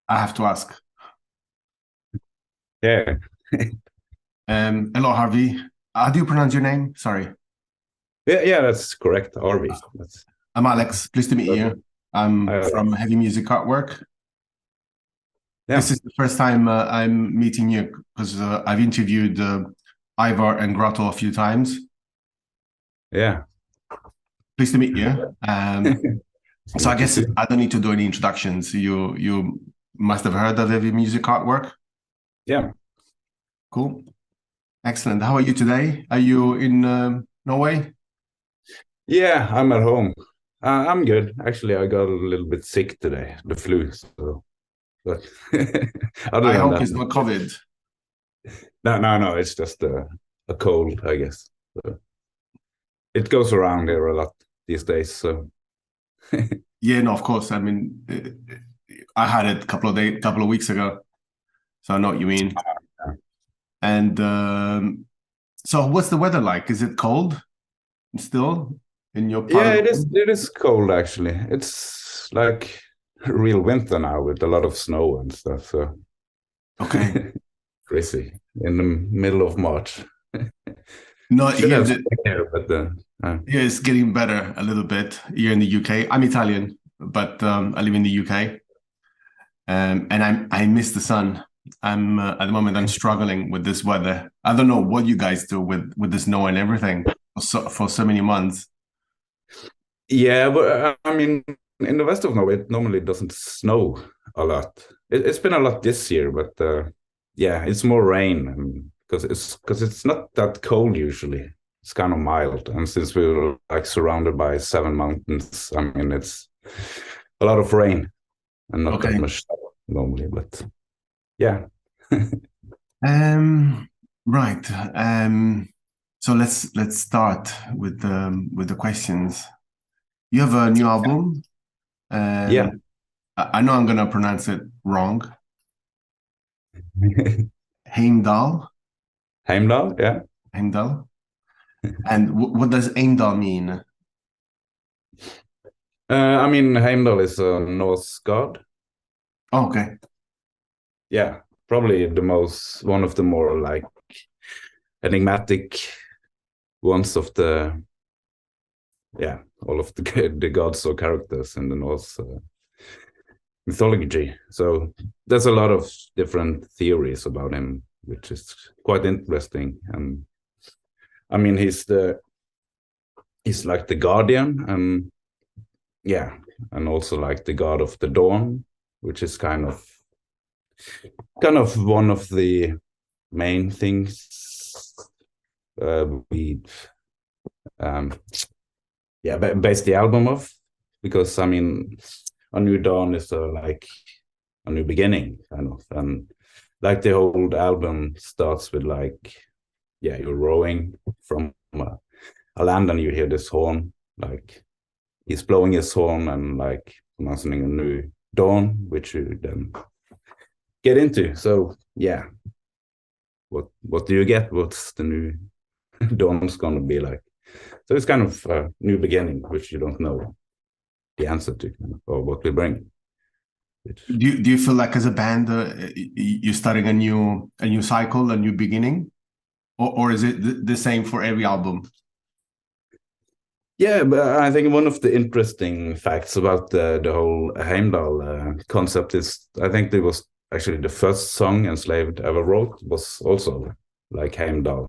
I have to ask. Yeah, Hello, Harvey. How do you pronounce your name? Sorry. yeah, that's correct. Arve. That's I'm Alex. Pleased to meet you. perfect. I'm Hi, from Alex. Heavy Music Artwork. This Yeah, is the first time I'm meeting you because I've interviewed Ivar and Grotto a few times. yeah. Pleased to meet you. To So I meet you guess too. I don't need to do any introductions. You must have heard of Heavy Music Artwork. Yeah, Cool. Excellent. How are you today? Are you in Norway? yeah. I'm at home. I'm good. Actually, I got a little bit sick today, the flu. So, but other I than hope that, it's not COVID. no, no, no. It's just a cold, I guess. So, it goes around here a lot these days. So, Yeah, no, of course. I mean, I had it a couple of weeks ago, so I know what you mean. And so, what's the weather like? Is it cold still in your part yeah, of the it is. world? It is cold actually. It's like real winter now with a lot of snow and stuff. So. Okay. Crazy in the middle of March. No, Should here have the spring here, but here it's getting better a little bit here in the UK. I'm Italian, but I live in the UK, and I miss the sun. I'm at the moment I'm struggling with this weather. I don't know what you guys do with the snow and everything for so many months. yeah, but I mean, in the west of Norway, it normally doesn't snow a lot. It's been a lot this year, but yeah, it's more rain because it's not that cold usually. It's kind of mild, and since we're like surrounded by seven mountains, I mean, it's a lot of rain and not that Okay. much snow normally. But yeah, Um, right. So let's start with the questions. You have a new album. yeah, I know I'm gonna pronounce it wrong. Heimdal, Heimdal, yeah. Heimdal. And what does Heimdal mean? I mean, Heimdal is a Norse god. Oh, okay. Yeah, probably one of the more like enigmatic ones of the, yeah, all of the the gods or characters in the Norse mythology. So there's a lot of different theories about him, which is quite interesting. And I mean, he's like the guardian, and yeah, and also like the god of the dawn, which is kind of one of the main things we um base the album off, because I mean a new dawn is like a new beginning kind of, and like the whole album starts with like, yeah, you're rowing from a land and you hear this horn, like he's blowing his horn and like announcing a new dawn, which you then get into. So yeah, what do you get? What's the new dawn's gonna be like? So it's kind of a new beginning, which you don't know the answer to, or what we bring. Which Do you feel like as a band you're starting a new cycle, a new beginning, or is it the same for every album? Yeah, but I think one of the interesting facts about the whole Heimdal concept is I think it was actually the first song Enslaved ever wrote was also like Heimdal,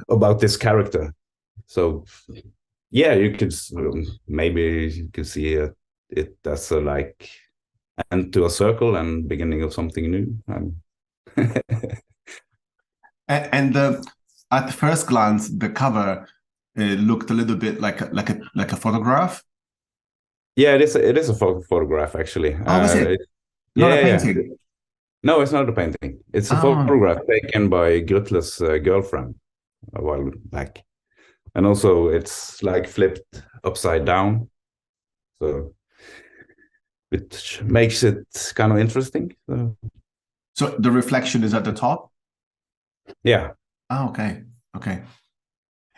about this character. So yeah, you could maybe you could see it as a like end to a circle and beginning of something new. And at first glance, the cover looked a little bit like a photograph. Yeah, it is a photograph actually. Oh, is it not a Yeah, yeah. painting? No, it's not a painting. It's a Oh, photograph taken by Gretle's girlfriend a while back, and also it's like flipped upside down, so which makes it kind of interesting. So, so the reflection is at the top. yeah, Oh, okay, okay.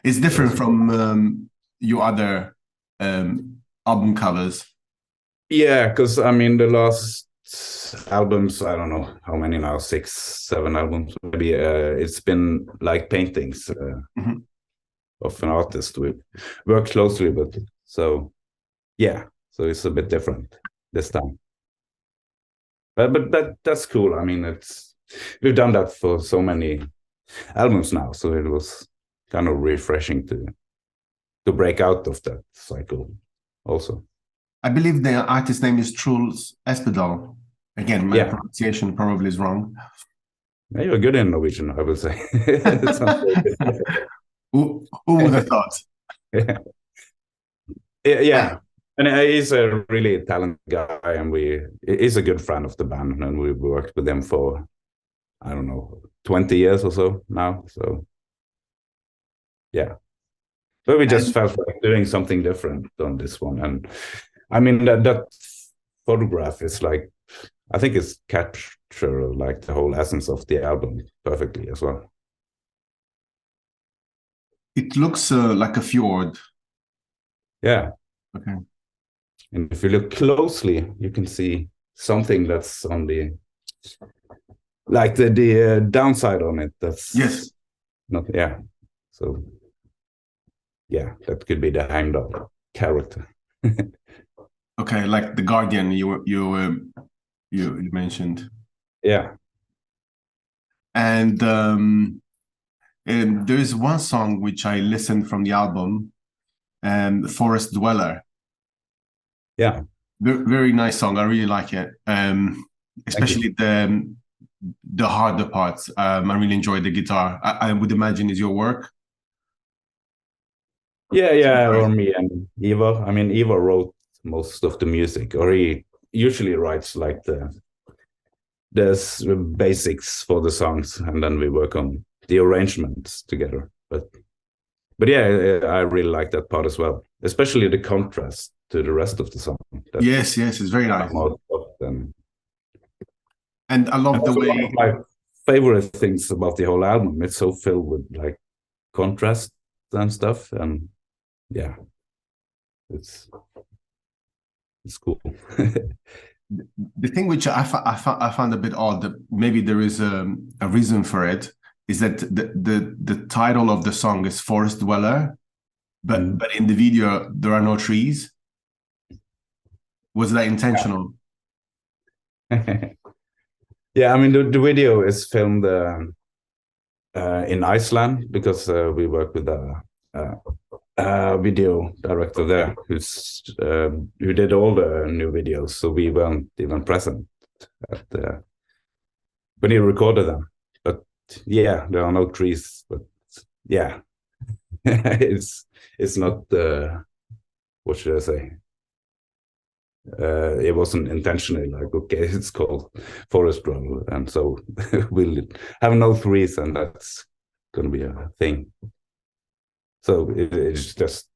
It's so different it's from your other album covers. Yeah, because I mean the last albums, I don't know how many now, 6, 7 albums maybe. It's been like paintings of an artist we work closely with. So yeah, so it's a bit different this time. But that's cool. I mean, we've done that for so many albums now, so it was kind of refreshing to break out of that cycle also. I believe the artist name is Truls Espedal. Again, my pronunciation probably is wrong. Yeah, you're good in Norwegian, I would say. Who would have thought? Yeah. And he's a really talented guy, and he's a good friend of the band, and we've worked with him for, I don't know, 20 years or so now. So yeah. But we just felt like doing something different on this one. And I mean, that photograph is like, I think it's capture like the whole essence of the album perfectly as well. It looks like a fjord. Yeah. Okay. And if you look closely, you can see something that's on the, like the downside on it. That's not, yeah. So yeah, that could be the Heimdal character. Okay, like the Guardian you mentioned. Yeah. And there is one song which I listened from the album, Forest Dweller. Yeah. Very nice song. I really like it. Especially the harder parts. I really enjoy the guitar. I would imagine is your work. Yeah, or me and Ivar. I mean, Ivar wrote most of the music, or he usually writes like the basics for the songs, and then we work on the arrangements together. But yeah, I really like that part as well, especially the contrast to the rest of the song. Yes, it's very nice. And I love the way. One of my favorite things about the whole album, it's so filled with like contrast and stuff, and yeah, it's cool. The thing which I found a bit odd, that maybe there is a reason for it, is that the title of the song is Forest Dweller, but in the video there are no trees. Was that intentional? Yeah, I mean the video is filmed in Iceland, because we work with a video director there who did all the new videos, so we weren't even present at when he recorded them. But yeah, there are no trees, but yeah, it's not what should I say, it wasn't intentionally like, okay, it's called Forest Dweller, and so we'll have no trees, and that's gonna be a thing. So it's just,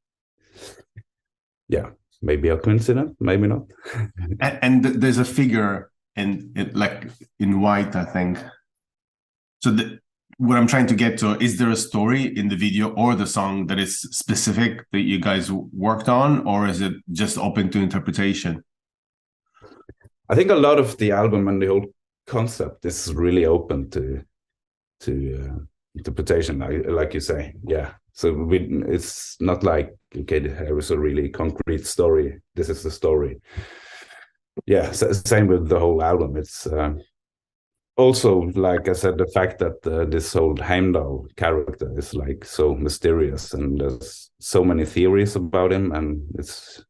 yeah, maybe a coincidence, maybe not. and there's a figure in white, I think. So what I'm trying to get to, is there a story in the video or the song that is specific that you guys worked on, or is it just open to interpretation? I think a lot of the album and the whole concept is really open to interpretation, like you say. Yeah. So it's not like, okay, there is a really concrete story. This is the story. Yeah, same with the whole album. It's also, like I said, the fact that this whole Heimdal character is like so mysterious, and there's so many theories about him, and it's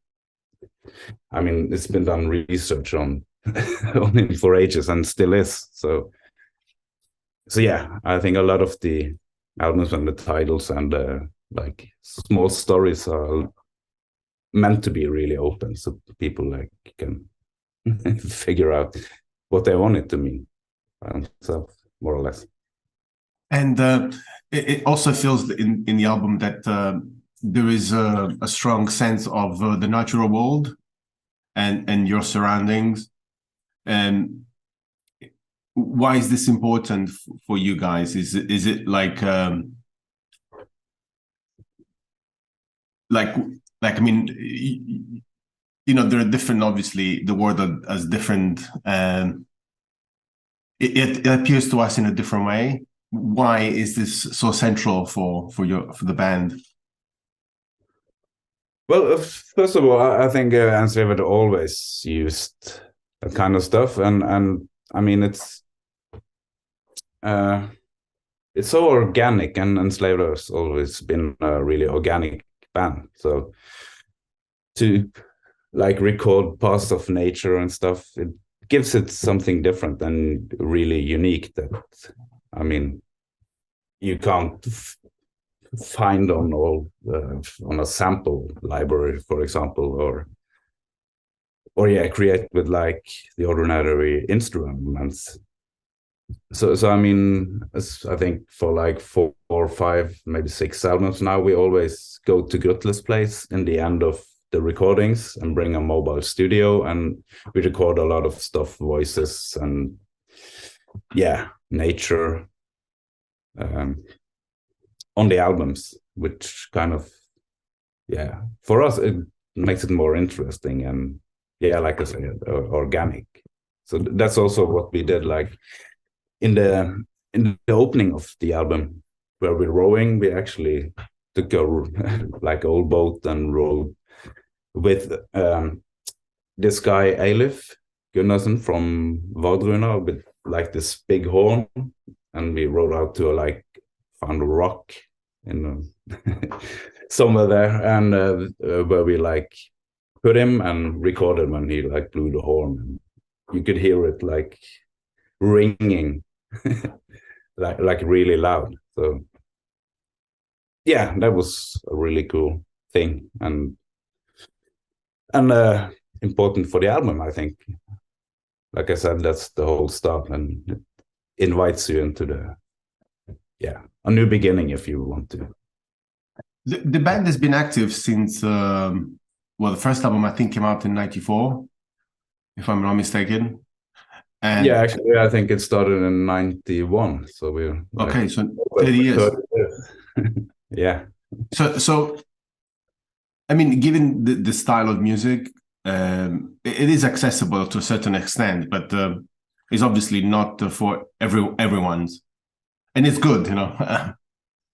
been done research on on him for ages, and still is. So yeah, I think a lot of the albums and the titles and like small stories are meant to be really open, so people like can figure out what they want it to mean, so more or less. And it also feels in the album that there is a strong sense of the natural world and your surroundings. And why is this important for you guys? Is it like I mean, there are different, obviously, the world has different, it appears to us in a different way. Why is this so central for the band? Well, first of all, I think Enslaved always used that kind of stuff, and I mean it's so organic, and Enslaved has always been a really organic band. So to like record parts of nature and stuff, it gives it something different and really unique that, I mean, you can't find on all on a sample library, for example, or yeah, create with like the ordinary instruments. So I mean, I think for like 4 or 5, maybe 6 albums now, we always go to Gutle's place in the end of the recordings and bring a mobile studio, and we record a lot of stuff, voices and yeah, nature on the albums, which kind of, yeah, for us it makes it more interesting and yeah, like I said, organic. So that's also what we did, like in the opening of the album where we're rowing, we actually took a like old boat and rowed with this guy Eilif Gunnarsson from Vardruna with like this big horn, and we rowed out to found a rock in somewhere there, and where we like put him and recorded when he like blew the horn, and you could hear it like ringing like really loud. So yeah, that was a really cool thing and important for the album, I think. Like I said, that's the whole start, and it invites you into a new beginning if you want to. The band has been active since the first album I think came out in '94, if I'm not mistaken. And yeah, actually, I think it started in '91, so we're like, okay, so 30 years. 30 years. Yeah. So I mean, given the style of music, it is accessible to a certain extent, but it's obviously not for everyone's, and it's good,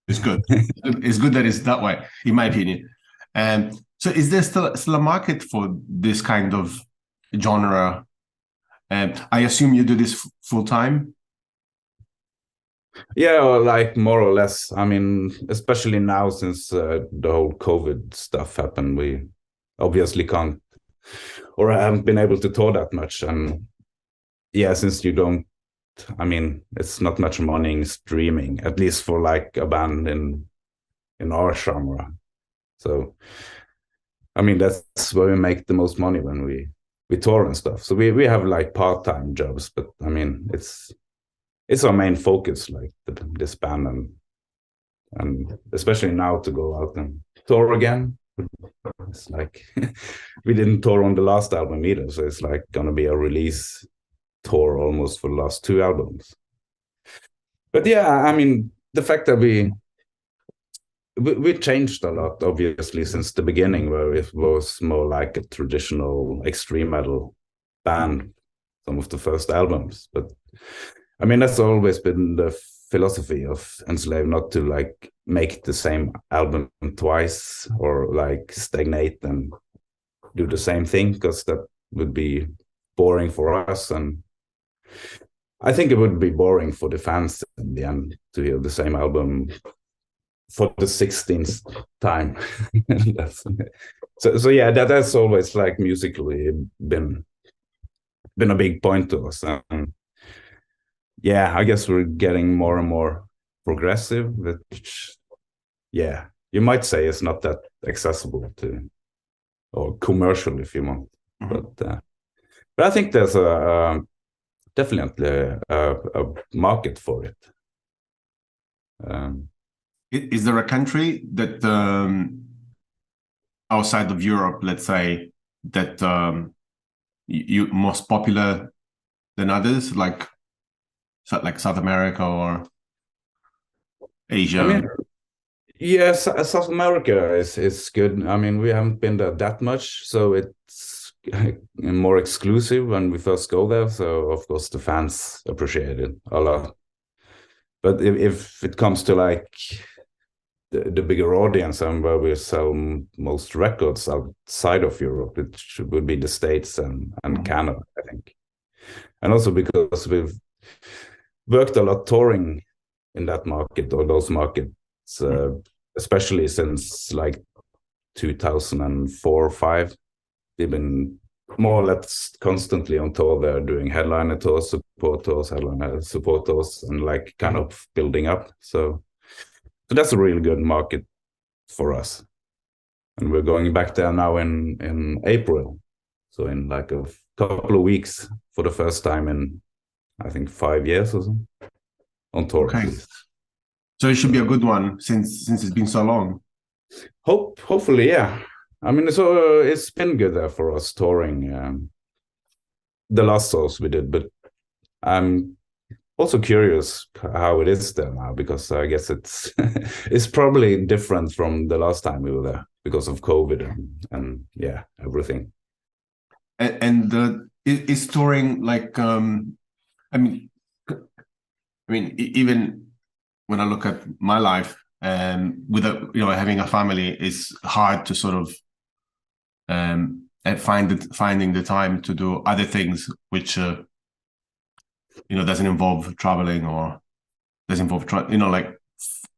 it's good. It's good that it's that way, in my opinion. So, is there still a market for this kind of genre? I assume you do this full time. Yeah, like more or less. I mean, especially now since the whole COVID stuff happened, we obviously can't or haven't been able to tour that much. And yeah, since you don't, I mean, it's not much money in streaming, at least for like a band in our genre. So, I mean, that's where we make the most money when we tour and stuff. So we have like part-time jobs, but I mean, it's our main focus, like this band, and especially now to go out and tour again. It's like we didn't tour on the last album either, so it's like gonna be a release tour almost for the last 2 albums. But yeah, I mean, the fact that we changed a lot, obviously, since the beginning, where it was more like a traditional extreme metal band, some of the first albums. But I mean, that's always been the philosophy of Enslaved, not to like make the same album twice or like stagnate and do the same thing, because that would be boring for us, and I think it would be boring for the fans in the end to hear the same album for the 16th time. so yeah, that's always like musically been a big point to us. And yeah, I guess we're getting more and more progressive, which yeah, you might say it's not that accessible to, or commercial if you want. Mm-hmm. But I think there's definitely a market for it. Is there a country that outside of Europe, let's say, that you most popular than others, like South America or Asia? I mean, yes, South America is good. I mean, we haven't been there that much, so it's more exclusive when we first go there. So of course the fans appreciate it a lot. But if it comes to like the bigger audience and where we sell most records outside of Europe, would be the States and Canada, I think. And also because we've worked a lot touring in that market or those markets, especially since like 2004 or 5. We've been more or less constantly on tour there, doing headliner tours, support tours, headliner support tours, and like kind of building up. So that's a really good market for us. And we're going back there now in April. So in like a couple of weeks for the first time in, I think, 5 years or so, on tour. Okay. So it should be a good one since it's been so long. Hopefully, yeah. I mean, so it's been good there for us touring the last tours we did, but I'm also curious how it is there now, because I guess it's it's probably different from the last time we were there because of COVID and yeah, everything. And is touring like I mean even when I look at my life with having a family, it's hard to sort of finding the time to do other things which doesn't involve traveling or doesn't involve like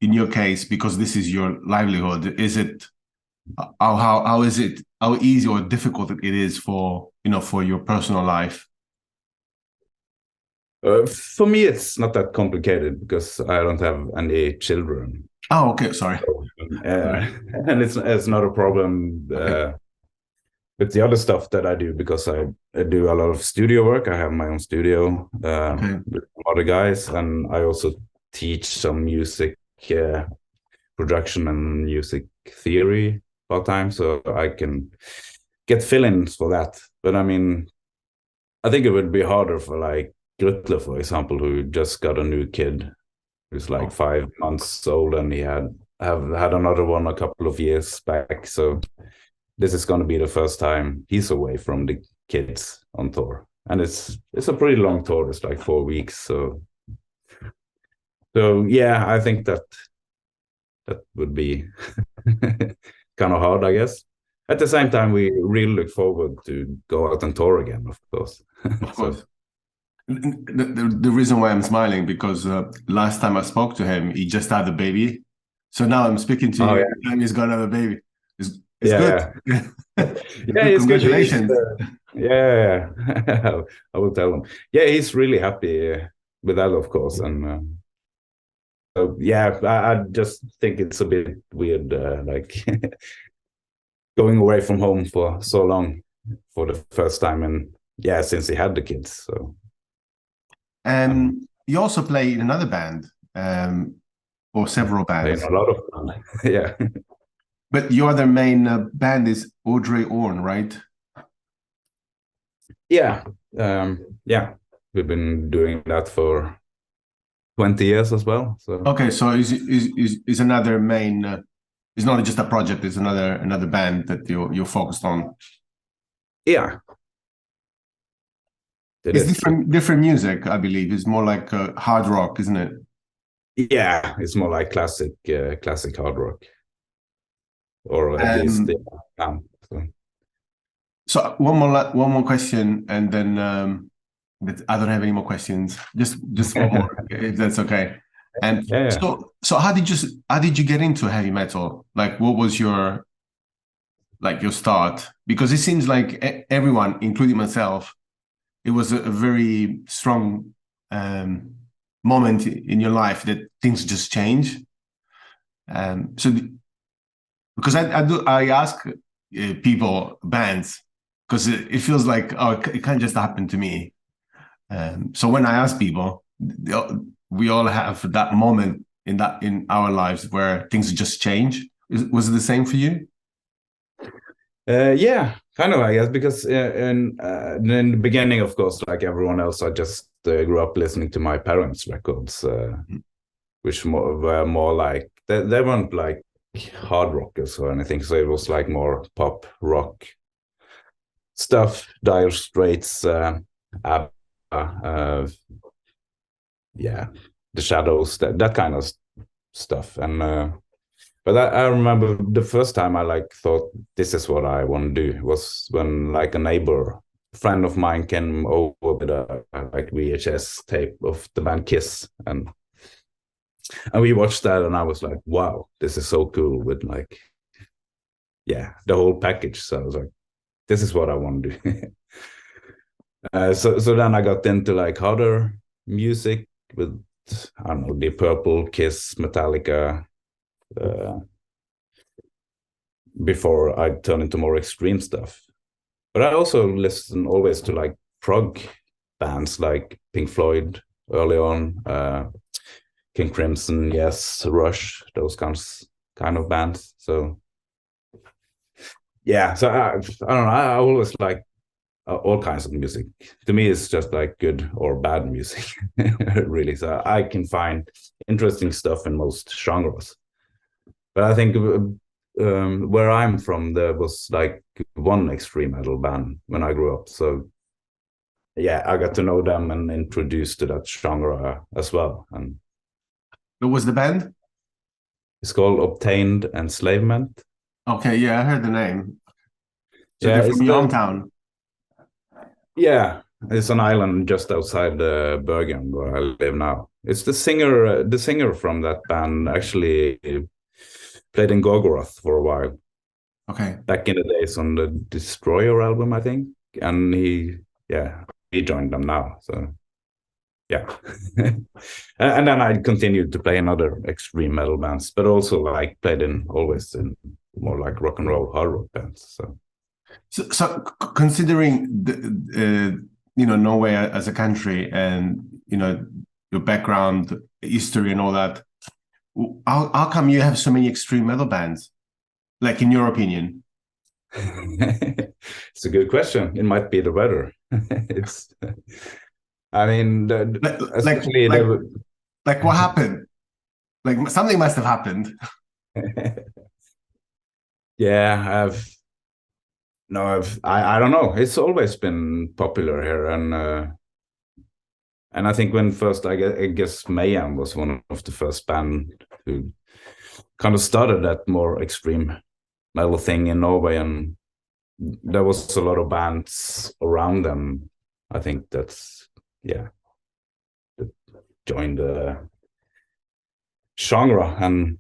in your case, because this is your livelihood. Is it how is it, how easy or difficult it is for your personal life? For me, it's not that complicated because I don't have any children. Oh, okay, sorry. And it's not a problem. Okay. With the other stuff that I do, because I do a lot of studio work. I have my own studio with other guys, and I also teach some music production and music theory part-time, so I can get fill-ins for that. But I mean, I think it would be harder for like Grutle, for example, who just got a new kid who's like 5 months old, and he had another one a couple of years back. So this is going to be the first time he's away from the kids on tour, and it's a pretty long tour. It's like 4 weeks. So yeah, I think that would be kind of hard, I guess. At the same time, we really look forward to go out and tour again, of course. Of course. The reason why I'm smiling, because last time I spoke to him, he just had a baby. So now I'm speaking to you, and he's got another baby. It's good. Yeah, it's congratulations. Yeah, I will tell him. Yeah, he's really happy with that, of course. And so, yeah, I just think it's a bit weird, like going away from home for so long for the first time, and yeah, since he had the kids. So, and you also play in another band, or several bands. In a lot of them. Yeah. But your other main band is Audrey Orn, right? Yeah, yeah. We've been doing that for 20 years as well. So okay, so is another main. It's not just a project. It's another band that you're focused on. Yeah. It's different music, I believe. It's more like hard rock, isn't it? Yeah, it's more like classic hard rock, or at least. So one more question, and then I don't have any more questions. Just one more, if that's okay. And so how did you get into heavy metal? Like, what was your start? Because it seems like everyone, including myself, it was a very strong moment in your life that things just change. So because I ask people, bands, because it feels like, it can't just happen to me. So when I ask people, we all have that moment in our lives where things just change. Was it the same for you? Yeah, kind of, I guess, because in the beginning, of course, like everyone else, I just grew up listening to my parents' records, which were more like they weren't like hard rockers or anything, so it was like more pop rock. stuff, Dire Straits, ABBA, The Shadows, that kind of stuff. And but I remember the first time I like thought this is what I want to do was when like a friend of mine came over with a like VHS tape of the band Kiss, and we watched that, and I was like, wow, this is so cool with like, the whole package. So I was like, this is what I want to do. So then I got into like harder music with, I don't know, Deep Purple, Kiss, Metallica, before I turned into more extreme stuff. But I also listen always to like prog bands like Pink Floyd early on, King Crimson, yes, Rush, those kind of bands. So so I don't know. I always like all kinds of music. To me, it's just like good or bad music, really. So I can find interesting stuff in most genres. But I think where I'm from, there was like one extreme metal band when I grew up. So I got to know them and introduced to that genre as well. And what was the band? It's called Obtained Enslavement. Okay, yeah, I heard the name. So Yeah, they're from your hometown. Yeah, it's an island just outside Bergen where I live now. It's the singer from that band actually played in Gorgoroth for a while. Okay. Back in the days on the Destroyer album, I think. And he joined them now. So yeah. And then I continued to play in other extreme metal bands, but also like played always in more like rock and roll hard rock bands. So considering the Norway as a country and your background, history, and all that, how come you have so many extreme metal bands? Like, in your opinion? It's a good question. It might be the weather. I mean, especially like what happened? Like, something must have happened. Yeah, I don't know. It's always been popular here, and I think when first I guess Mayhem was one of the first band who kind of started that more extreme metal thing in Norway, and there was a lot of bands around them. I think that joined the genre, and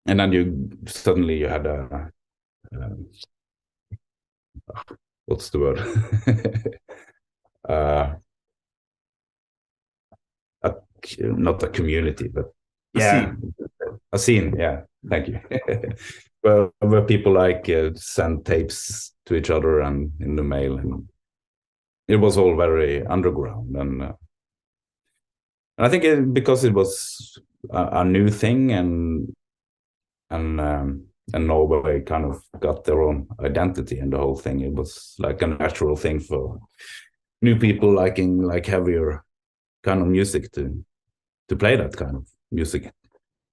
then you suddenly had a what's the word? Not a community, but a scene. Yeah, thank you. where people like send tapes to each other and in the mail, and it was all very underground, and I think because it was a new thing, and Norway kind of got their own identity in the whole thing. It was like a natural thing for new people liking like heavier kind of music to play that kind of music,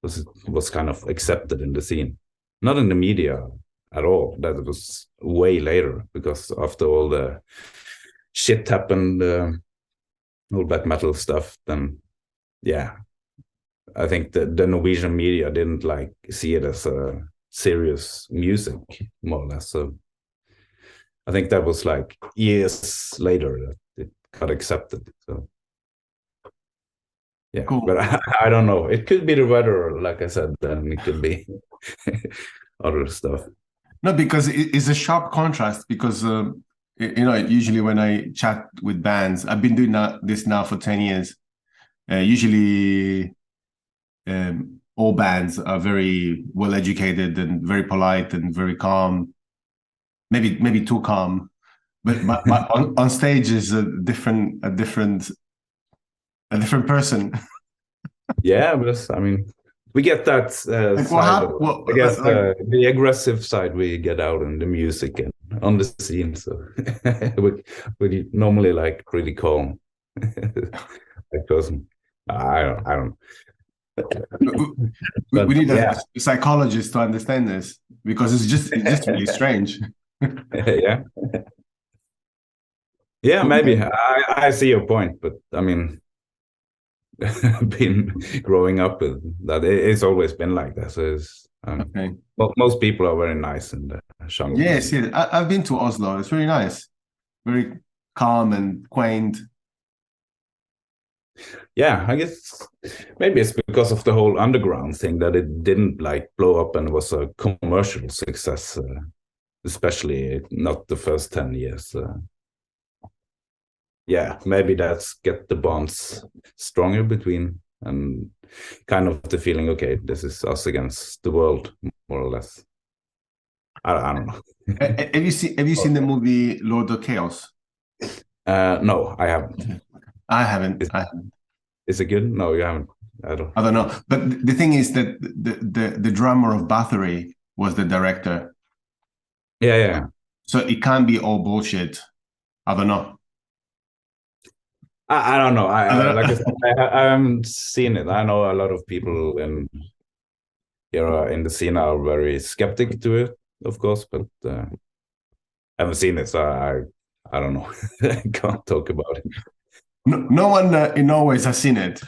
because it was kind of accepted in the scene, not in the media at all. That was way later, because after all the shit happened, all black metal stuff, then I think the Norwegian media didn't like see it as a serious music, more or less. So I think that was like years later that it got accepted. So cool. But I don't know. It could be the weather, like I said, and it could be other stuff. No, because it's a sharp contrast. Because usually when I chat with bands, I've been doing this now for 10 years. Usually, all bands are very well educated and very polite and very calm. Maybe too calm, but on stage is a different person. Yeah, but I mean, we get that side. I guess the aggressive side we get out in the music and on the scene. So we normally like pretty calm. Because I don't. We need a psychologist to understand this, because it's just really strange. Yeah. Yeah, maybe. I see your point, but I mean, been growing up with that, it's always been like that. So Okay. well, most people are very nice in the jungle. Yes, yes. I've been to Oslo. It's very nice, very calm and quaint. Yeah, I guess maybe it's because of the whole underground thing that it didn't like blow up and was a commercial success, especially not the first 10 years. Yeah, maybe that's get the bonds stronger between and kind of the feeling, okay, this is us against the world, more or less. I don't know. Have you seen the movie Lord of Chaos? No, I haven't. I haven't. I haven't. Is it good? No, you haven't. I don't know. But the thing is that the drummer of Bathory was the director. Yeah. So it can't be all bullshit. I don't know. I don't know. Like I said, I haven't seen it. I know a lot of people in the scene are very skeptic to it, of course, but I haven't seen it, so I don't know. I can't talk about it. No one in Norway has seen it.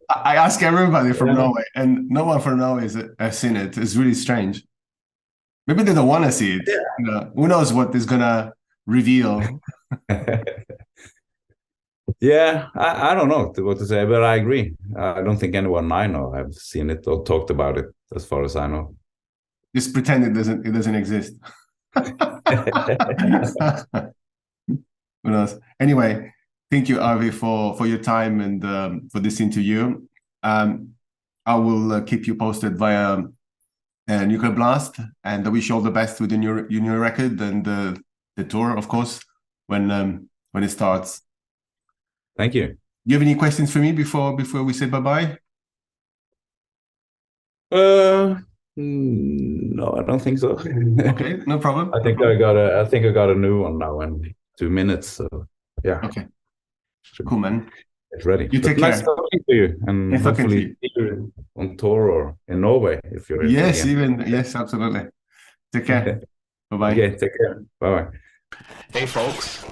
I ask everybody from Norway, and no one from Norway has seen it. It's really strange. Maybe they don't want to see it. Yeah. You know, who knows what is gonna reveal? Yeah, I don't know what to say, but I agree. I don't think anyone I know have seen it or talked about it, as far as I know. Just pretend it doesn't exist. Who knows? Anyway, thank you, Arve, for your time and for this interview. I will keep you posted via Nuclear Blast, and I wish you all the best with your new record and the tour, of course, when it starts. Thank you. Do you have any questions for me before we say bye-bye? No, I don't think so. Okay, no problem. I think I got a new one now in 2 minutes. So yeah. Okay. Cool, man. It's ready. You take care. Nice talking to you, and hopefully see you on tour or in Norway if you're. Yes, yes, absolutely. Take care. Bye-bye. Okay, take care. Bye-bye. Hey folks,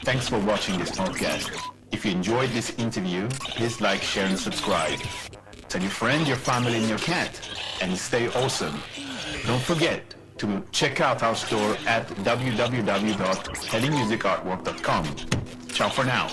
thanks for watching this podcast. If you enjoyed this interview, please like, share, and subscribe. Tell your friend, your family, and your cat, and stay awesome. Don't forget to check out our store at www.headingmusicartwork.com. Ciao for now.